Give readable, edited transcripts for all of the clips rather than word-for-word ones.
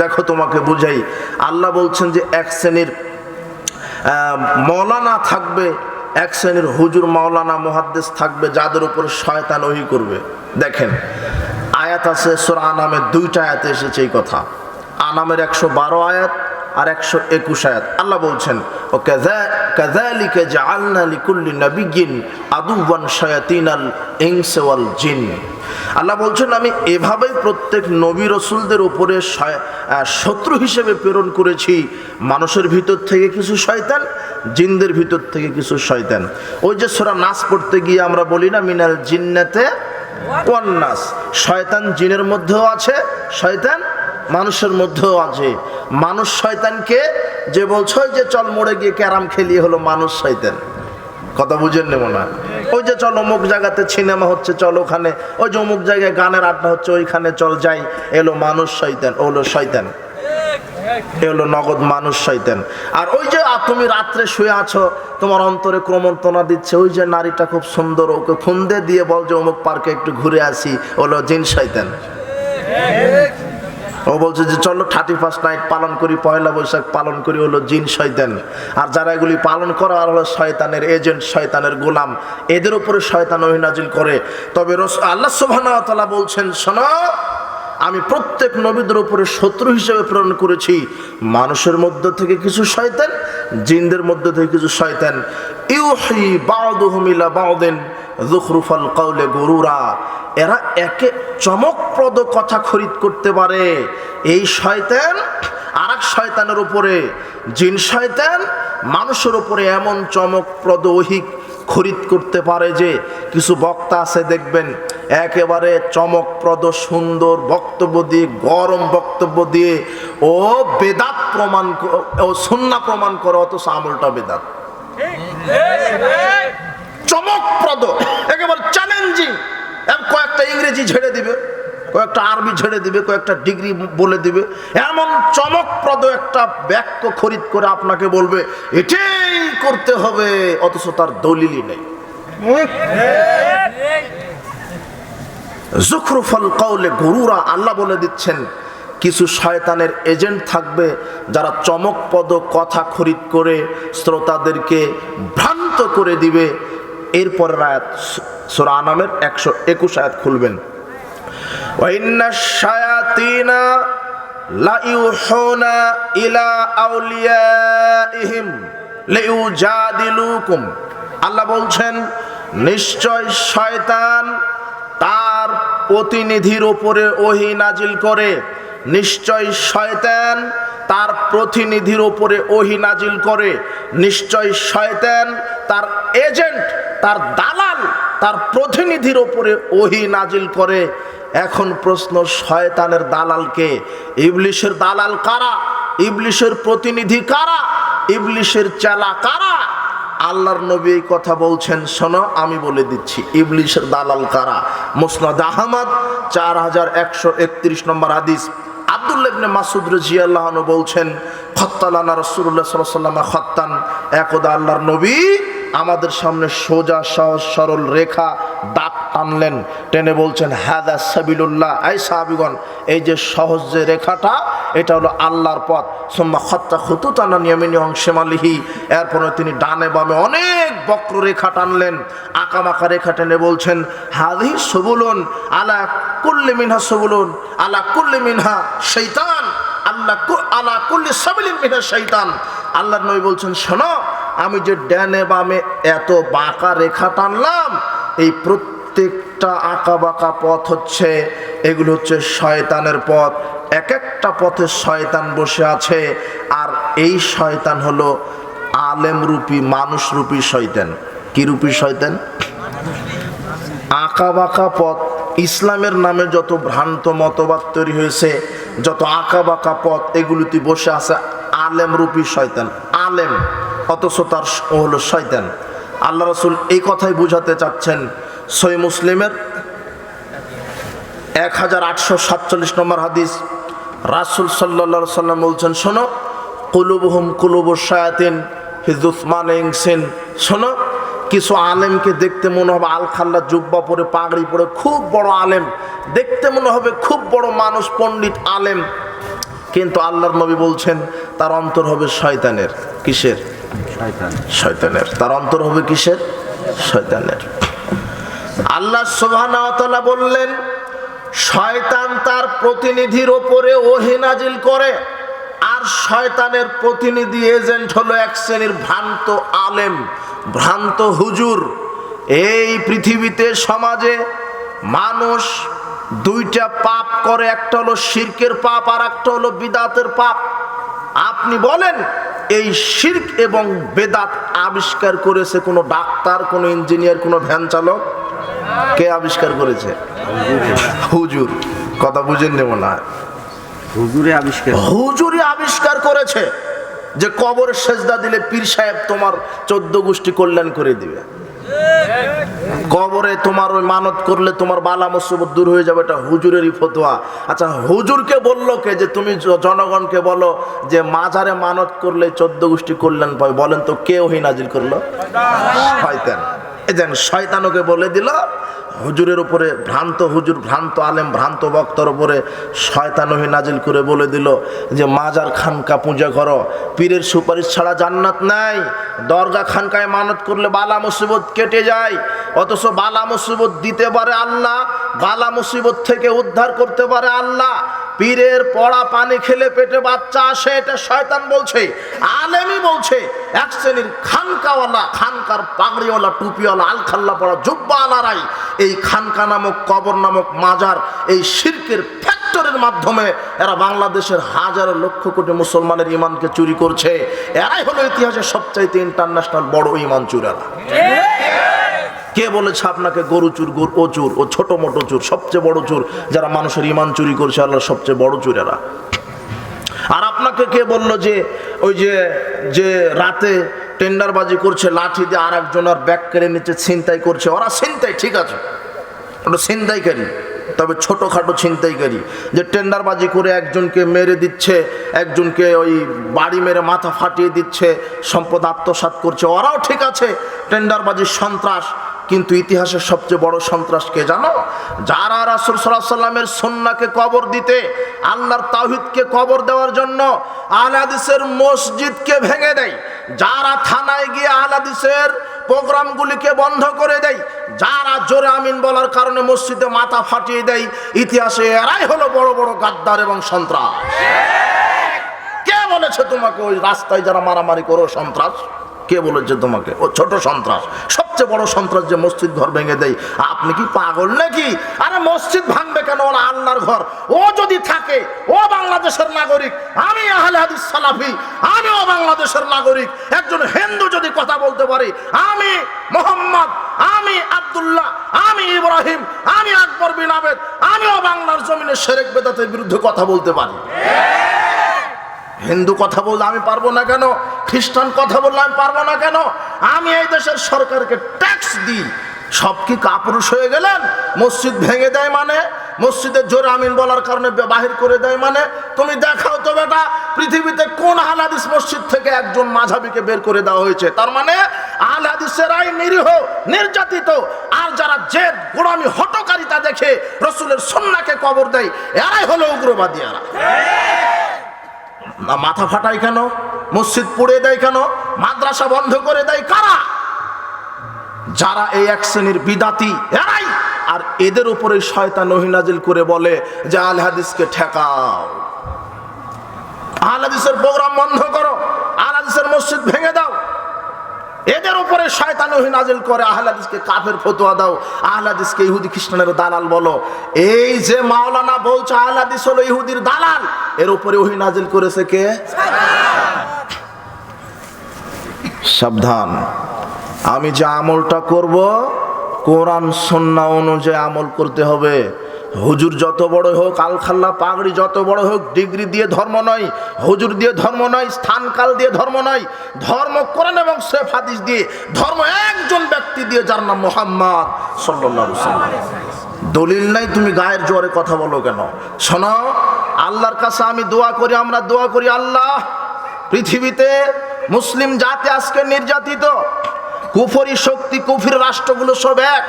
দেখো তোমাকে বুঝাই, আল্লাহ বলছেন যে এক শ্রেণীর মৌলানা থাকবে, এক শ্রেণীর হুজুর মাওলানা মুহাদ্দিস থাকবে যাদের উপর শয়তান ওহী করবে। দেখেন আয়াত আছে সূরা আনামের, দুইটা আয়াতে এসেছে এই কথা। আনামের 112 আয়াত আর 121 আয়াত। আল্লাহ বলছেন ও কাযালিকা জাআলনা লিকুল্লি নাবিয়্যিন আদুওয়ান শায়াতিনাল ইনসি ওয়াল জিন। আল্লাহ বলছেন আমি এভাবেই প্রত্যেক নবী রাসূলদের উপরে শত্রু হিসেবে প্রেরণ করেছি, মানুষের ভিতর থেকে কিছু শয়তান, জিনদের ভিতর থেকে কিছু শয়তান। ওই যে সূরা নাস পড়তে গিয়ে আমরা বলি না মিনাল জিন্নাতে ওয়ান নাস, শয়তান জিনের মধ্যেও আছে, শয়তান মানুষের মধ্যেও আছে। মানুষ শয়তানকে যে বলছো যে চল মোড়ে গিয়ে ক্যারাম খেলিয়ে হলো মানুষ শয়তান, কথা বুঝেন না মনে হয়? ওই যে চল অমুক জায়গাতে সিনেমা হচ্ছে চল ওখানে, ওই যে অমুক জায়গায় গানের আড্ডা হচ্ছে ওইখানে চল যাই, এলো মানুষ শয়তান, ওলো শয়তান, এ হলো নগদ মানুষ শয়তান। আর ওই যে তুমি রাত্রে শুয়ে আছো, তোমার অন্তরে ক্রমন্তনা দিচ্ছে ওই যে নারীটা খুব সুন্দর, ওকে ফোন দিয়ে বল যে অমুক পার্কে একটু ঘুরে আসি, হলো জিন শয়তান। ও বলছে যে চলো 31 নাইট পালন করি, পয়লা বৈশাখ পালন করি, হলো জিন শয়তান। আর যারা এগুলি পালন করে আর হলো শয়তানের এজেন্ট, শয়তানের গোলাম, এদের উপরে শয়তান ওহী নাজিল করে। তবে আল্লাহ সুবহানাহু ওয়া তাআলা বলছেন শোনো, আমি প্রত্যেক নবীদের উপরে শত্রু হিসেবে প্রেরণ করেছি, মানুষের মধ্য থেকে কিছু শয়তান, জিনদের মধ্য থেকে কিছু শয়তান। ইউহি বা'দুহুম ইলা বা'দিন যুখরুফাল কাওলি গুরুরা, এরা একে চমকপ্রদ কথা খরিদ করতে পারে। এই শয়তান আর এক শয়তানের উপরে, জিন শয়তান মানুষের উপরে এমন চমকপ্রদ ওহী খরিদ করতে পারে যে কিছু বক্তা আছে দেখবেন একেবারে চমকপ্রদ সুন্দর বক্তব্য দিয়ে, গরম বক্তব্য দিয়ে ও বেদাত প্রমাণ, ও সুন্নাহ প্রমাণ করে, অথচ আমলটা বেদাত। চমকপ্রদ একেবারে চ্যালেঞ্জিং, কয়েকটা ইংরেজি ঝেড়ে দিবে, কয়েকটা আরবি ঝেড়ে দিবে, কয়েকটা ডিগ্রি বলে দিবে, এমন চমকপ্রদ একটা বাক্য খরিদ করে আপনাকে বলবে এটাই করতে হবে, অথচ তার দলিলই নেই। যুখরুফাল কাওলি গুরুরা, আল্লাহ বলে দিচ্ছেন কিছু শয়তানের এজেন্ট থাকবে যারা চমকপ্রদ কথা খরিদ করে শ্রোতাদেরকে ভ্রান্ত করে দিবে। এরপরের আয়াত সূরা আনামের 121 আয়াত খুলবেন। ওয়া ইন্নাশ শায়াতিনা লা ইউহুনা ইলা আউলিয়াইহিম লিউজাদিলুকুম। আল্লাহ বলছেন নিশ্চয় শয়তান তার প্রতিনিধির উপরে ওহী নাজিল করে, নিশ্চয় শয়তান তার প্রতিনিধির উপরে ওহী নাজিল করে, নিশ্চয় শয়তান তার এজেন্ট, তার দালাল, তার প্রতিনিধির উপরে ওহী নাজিল করে। এখন প্রশ্ন, শয়তানের দালালকে? ইবলিশের দালাল কারা? ইবলিশের প্রতিনিধি কারা? ইবলিশের চেলা কারা? আল্লাহর নবী এই কথা বলছেন, শোনো আমি বলে দিচ্ছি ইবলিশের দালাল কারা। মুসনাদ আহমদ 4131 নম্বর হাদিস, আব্দুল্লাহ ইবনে মাসউদ রাদিয়াল্লাহু আনহু বলছেন খত্তালানা রাসূলুল্লাহ সাল্লাল্লাহু আলাইহি ওয়াসাল্লাম খত্তান, একদা আল্লাহর নবী আমাদের সামনে সোজা সহজ সরল রেখা দাগ টানলেন, টেনে বলছেন হাদা সাবিলুল্লাহ, এই সাহাবীগণ এই যে সহজ যে রেখাটা এটা হলো আল্লাহর পথ। সুম্মা খাত্তা খুতুতান আন ইয়ামিনি ওয়া শিমালিহি, এরপরে তিনি ডানে বামে অনেক বক্র রেখা টানলেন, আঁকাবাঁকা রেখা টেনে বলছেন হাযিহি সুবুলুন আলা কুল্লি মিনহা সুবুলুন আলা কুল্লি মিনহা শাইতান আলা কুল্লি সাবিলিন মিনহা শাইতান। আল্লাহর নবী বলছেন শোনো, আমি যে ডানে বামে এত বাঁকা রেখা টানলাম, এই প্রত্যেকটা আঁকা বাঁকা পথ হচ্ছে, এগুলো হচ্ছে শয়তানের পথ। এক একটা পথে শয়তান বসে আছে, আর এই শয়তান হলো আলেম রূপী, মানুষ রূপী শয়তান। কি রূপী শয়তান? আঁকা বাঁকা পথ। ইসলামের নামে যত ভ্রান্ত মতবাদ তৈরি হয়েছে, যত আঁকা বাঁকা পথ, এগুলিতে বসে আছে আলেম রূপী শয়তান। আলেম অথচ তার হলো শয়তান। আল্লাহ রাসূল এই কথাই বুঝাতে চাচ্ছেন। সহিহ মুসলিমের 1847 নম্বর হাদিস, রাসূল সাল্লাল্লাহু আলাইহি ওয়াসাল্লাম বলছেন শোনো, কুলুবুহুম কুলুবুশ শায়াতিন ফি যুসমান ইনসিন। শোনো, কিছু আলেমকে দেখতে মনে হবে আলখাল্লা জুব্বা পরে পাগড়ি পরে খুব বড় আলেম, দেখতে মনে হবে খুব বড় মানুষ, পণ্ডিত আলেম, কিন্তু আল্লাহর নবী বলছেন তার অন্তর হবে শয়তানের। কিসের? শয়তানের। তার অন্তর হবে কিসের? শয়তানের। আল্লাহ সুবহানাহু ওয়া তাআলা বললেন শয়তান তার প্রতিনিধির ওপরে ওহী নাজিল করে, আর শয়তানের প্রতিনিধি এজেন্ট হলো এক শ্রেণীর ভ্রান্ত আলেম, ভ্রান্ত হুজুর। এই পৃথিবীতে সমাজে মানুষ দুইটা পাপ করে, একটা হলো শিরকের পাপ আর একটা হলো বিদআতের পাপ। আপনি বলেন এই শিরক এবং বেদাত আবিষ্কার করেছে কোনো ডাক্তার, কোনো ইঞ্জিনিয়ার, কোনো ভ্যান চালক? কে আবিষ্কার করেছে? হুজুর। কথা বুঝেন নেব না, হুজুরই আবিষ্কার করেছে যে কবর সেজদা দিলে পীর সাহেব তোমার 14 গোষ্ঠী কল্যাণ করে দিবে। কবরে তোমার ওই মানত করলে তোমার বালা মুসিবত দূর হয়ে যাবে, এটা হুজুরেরই ফতোয়া। আচ্ছা হুজুরকে বললো কে যে তুমি জনগণকে বলো যে মাজারে মানত করলে 14 গোষ্ঠী কল্যাণ পাবে? বলেন তো কে ওহী নাজিল করলো? শয়তান। এই যেন শয়তানকে বলে দিল হুজুরের উপরে, ভ্রান্ত হুজুর, ভ্রান্ত আলেম, ভ্রান্ত বক্তার উপরে শয়তান ওহী নাজিল করে বলে দিল যে মাজার খানকা পূজা করো, পীরের সুপারিশ ছাড়া জান্নাত নাই, দরগা খানকায় মানত করলে বালা মুসিবত কেটে যায়। অথচ বালা মুসিবত দিতে পারে আল্লাহ, বালা মুসিবত থেকে উদ্ধার করতে পারে আল্লাহ। পীরের পড়া পানি খেলে পেটে বাচ্চা আসে, এটা শয়তান বলছে, আলেমই বলছে। এক শ্রেণীর খানকাওয়ালা, খানকার পাগড়িওয়ালা, টুপিওয়ালা, আলখাল্লা পড়া জুব্বাওয়ালারাই এই খানকা নামক, কবর নামক মাজার, এই শিরকের ফ্যাক্টরির মাধ্যমে এরা বাংলাদেশের হাজার লক্ষ কোটি মুসলমানের ইমানকে চুরি করছে। এরাই হলো ইতিহাসের সবচাইতে ইন্টারন্যাশনাল বড় ইমান চুরেরা। কে বলেছে আপনাকে গরু চুর, ও চুর, ও ছোট মোটো চুর? সবচেয়ে বড় চুর যারা মানুষের ইমান চুরি করছে, আল্লাহর সবচেয়ে বড় চুরেরা। আর আপনাকে কে বলল যে ওই যে রাতে টেন্ডারবাজি করছে, লাঠি দিয়ে আর একজনের ব্যাগ কেড়ে নিচ্ছে, ছিনতাই করছে? ওরা ছিনতাই, ঠিক আছে, ওটা ছিনতাইকারী, তবে ছোটোখাটো ছিনতাইকারী। যে টেন্ডারবাজি করে একজনকে মেরে দিচ্ছে, একজনকে ওই বাড়ি মেরে মাথা ফাটিয়ে দিচ্ছে, সম্পদ আত্মসাৎ করছে, ওরাও ঠিক আছে, টেন্ডারবাজির সন্ত্রাস। কিন্তু ইতিহাসের সবচেয়ে বড় সন্ত্রাস কে জানো? যারা রাসূল সাল্লাল্লাহু আলাইহি ওয়াসাল্লামের সুন্নাহকে কবর দিতে, আল্লাহর তাওহীদকে কবর দেওয়ার জন্য আহলে হাদিসের মসজিদকে ভেঙে দেয়, যারা থানায় গিয়ে আহলে হাদিসের প্রোগ্রামগুলিকে বন্ধ করে দেয়, যারা জোরে আমিন বলার কারণে মসজিদে মাথা ফাটিয়ে দেয়, ইতিহাসে এরাই হলো বড় বড় গাদ্দার এবং সন্ত্রাস। কে বলেছে তোমাকে ওই রাস্তায় যারা মারামারি করো সন্ত্রাস? কে বলেছে তোমাকে? ও ছোট সন্ত্রাস। সবচেয়ে বড় সন্ত্রাস যে মসজিদ ঘর ভেঙে দেয়। আপনি কি পাগল নাকি? আরে মসজিদ ভাঙবে কেন? ওরা আল্লাহর ঘর। ও যদি থাকে, ও বাংলাদেশের নাগরিক, আমি আহলে হাদিস সালাফি, আমিও বাংলাদেশের নাগরিক। একজন হিন্দু যদি কথা বলতে পারে আমি মোহাম্মদ, আমি আব্দুল্লাহ, আমি ইব্রাহিম, আমি আকবর বিন আবেদ, আমিও বাংলার জমিনে শিরক বেদাতের বিরুদ্ধে কথা বলতে পারি। হিন্দু কথা বললে আমি পারবো না কেন? খ্রিস্টান কথা বললে আমি পারবো না কেন? আমি এই দেশের সরকারকে ট্যাক্স দিই। সব কি কাপুরুষ হয়ে গেলেন? মসজিদ ভেঙে দেয় মানে, মসজিদের জোরে আমিন বলার কারণে বাহির করে দেয় মানে? তুমি দেখাও তো বেটা, পৃথিবীতে কোন আহলে হাদিস মসজিদ থেকে একজন মাযহাবিকে বের করে দেওয়া হয়েছে? তার মানে আহলে হাদিসেরাই নিরীহ, নির্যাতিত। আর যারা জেদ, গোলামি, হঠকারিতা দেখে রাসূলের সুন্নাহকে কবর দেয়, এরাই হলো উগ্রবাদীরা। না মাথা ফাটায় কেন? মসজিদ পুড়ে দেয় কেন? মাদ্রাসা বন্ধ করে দেয় কারা? যারা এই এক শ্রেণীর বিদাতি, এরাই। আর এদের উপরে শয়তান ওহী নাজিল করে বলে যে আহলে হাদিসকে ঠেকাও, আহলে হাদিসের প্রোগ্রাম বন্ধ করো, আহলে হাদিসের মসজিদ ভেঙে দাও। এদের উপরে শয়তান ওহী নাজিল করে আহলে হাদিসকে কাফের ফতোয়া দাও, আহলে হাদিসকে ইহুদি খ্রিস্টানের দালাল বলো। এই যে মাওলানা বলছে আহলে হাদিস হলো ইহুদির দালাল, এর উপরে ওহী নাজিল করেছে কে? সাবধান, আমি যে আমলটা করব কোরআন সুন্নাহ অনুযায়ী আমল করতে হবে। হুজুর যত বড় হোক, আলখাল্লা পাগড়ি যত বড় হোক, ডিগ্রি দিয়ে ধর্ম নয়, হুজুর দিয়ে ধর্ম নয়, স্থানকাল দিয়ে ধর্ম নয়। ধর্ম কোরআন এবং সহিহ হাদিস দিয়ে, ধর্ম একজন ব্যক্তি দিয়ে, যার নাম মুহাম্মদ সাল্লাল্লাহু আলাইহি ওয়াসাল্লাম। দলিল নাই, তুমি গায়ের জোরে কথা বলো কেন? শোনো, আল্লাহর কাছে আমি দোয়া করি, আমরা দোয়া করি, আল্লাহ পৃথিবীতে মুসলিম জাতি আজকে নির্যাতিত, কুফরি শক্তি, কুফরি রাষ্ট্রগুলো সব এক,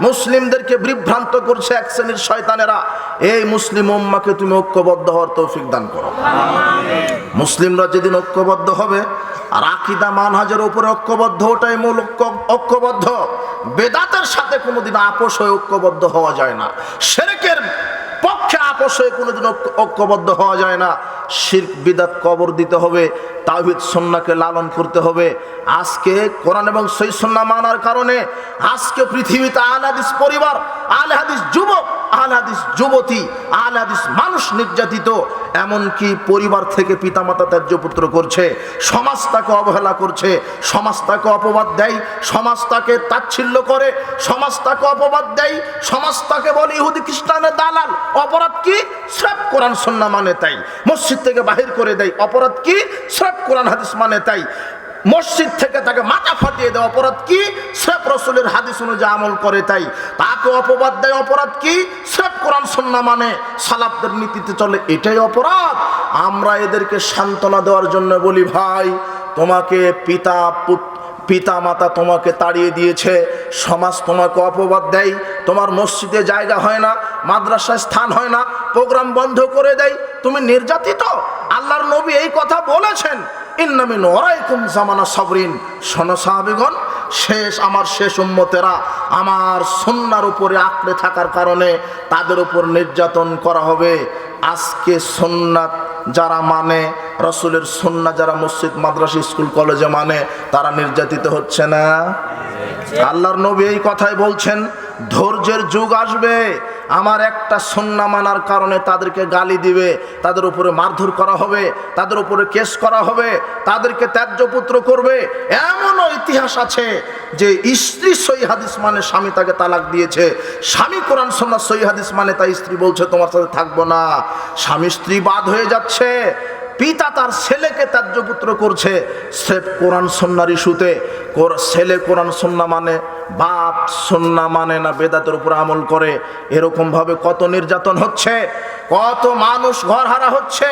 মুসলিমদেরকে বিভ্রান্ত করছে এক শ্রেণীর শয়তানেরা। এই মুসলিম উম্মাহকে তুমি ঐক্যবদ্ধ হওয়ার তৌফিক দান করো। মুসলিমরা যেদিন ঐক্যবদ্ধ হবে, আর আকীদা মানহাজের উপরে ঐক্যবদ্ধ, ওটাই মূল ঐক্যবদ্ধ। বেদাতের সাথে কোনোদিন আপোষ হয়ে ঐক্যবদ্ধ হওয়া যায় না। শিরকের পক্ষে আপোষ হয়ে কোনোদিন ঐক্যবদ্ধ হওয়া যায় না। শিরক বিদআত কবর দিতে হবে, তাওহীদ সুন্নাহকে লালন করতে হবে। আজকে কোরআন এবং সহিহ সুন্নাহ মানার কারণে আজকে পৃথিবীতে আহলে হাদিস পরিবার, আহলে হাদিস যুবক, আহলে হাদিস যুবতী, আহলে হাদিস মানুষ নির্যাতিত। এমনকি পরিবার থেকে পিতামাতা ত্যায্য পুত্র করছে, সমাজ তাকে অবহেলা করছে, সমাজ তাকে অপবাদ দেয়, সমাজ তাকে তাচ্ছিল্য করে, সমাজ তাকে অপবাদ দেয়, সমাজ তাকে বলে ইহুদি খ্রিস্টানের দালাল। অপরাধ কি? স্রেফ কোরআন সুন্নাহ মানে তাই। মসজিদ থেকে বাহির করে দেয়। অপরাধ কি? স্রেফ কোরআন হাদিস মানে তাই। মসজিদ থেকে তাকে মাথা ফাটিয়ে দেয়। অপরাধ কি? স্রেফ রাসূলের হাদিস অনুযায়ী আমল করে তাই। তাকে অপবাদ দেয়। অপরাধ কি? স্রেফ কোরআন সুন্নাহ মানে, সালাফদের নীতিতে চলে, এটাই অপরাধ। আমরা এদেরকে সান্ত্বনা দেওয়ার জন্য বলি, ভাই তোমাকে পিতা মাতা তোমাকে তাড়িয়ে দিয়েছে, সমাজ তোমাকে অপবাদ দেয়, তোমার মসজিদে জায়গা হয় না, মাদ্রাসায় স্থান হয় না, প্রোগ্রাম বন্ধ করে দেয়, তুমি নির্যাতিত। আল্লাহর নবী এই কথা বলেছেন, ইন্না মিন ওয়ারাইকুম জামানা সাবরিন। শোনো সাহাবীগণ, আমার শেষ উম্মতেরা আমার সুন্নাহর উপরে আঁকড়ে থাকার কারণে তাদের উপর নির্যাতন করা হবে। আজকে সুন্নাত যারা মানে, রাসূলের সুন্নাহ যারা মসজিদ মাদ্রাসা স্কুল কলেজে মানে, তারা নির্যাতিত হচ্ছে না? আল্লাহর নবী এই কথাই বলছেন, ধৈর্যের যুগ আসবে, আমার একটা সুন্নাহ মানার কারণে তাদেরকে গালি দিবে, তাদের উপরে মারধর করা হবে, তাদের উপরে কেস করা হবে, তাদেরকে ত্যায্য পুত্র করবে। এমনও ইতিহাস আছে যে স্ত্রী সহিহ হাদিস মানে স্বামী তাকে তালাক দিয়েছে, স্বামী কোরআন সুন্নাহ সহিহ হাদিস মানে তাই স্ত্রী বলছে তোমার সাথে থাকবো না। স্বামী স্ত্রী বাদ হয়ে যাচ্ছে, পিতা তার ছেলেকে ত্যায্য পুত্র করছে স্রেফ কোরআন সুন্নাহর ইস্যুতে। ছেলে কোরআন সুন্নাহ মানে, বাপ সুন্নাহ মানে না, বেদাতের উপর আমল করে। এরকম ভাবে কত নির্যাতন হচ্ছে, কত মানুষ ঘরহারা হচ্ছে।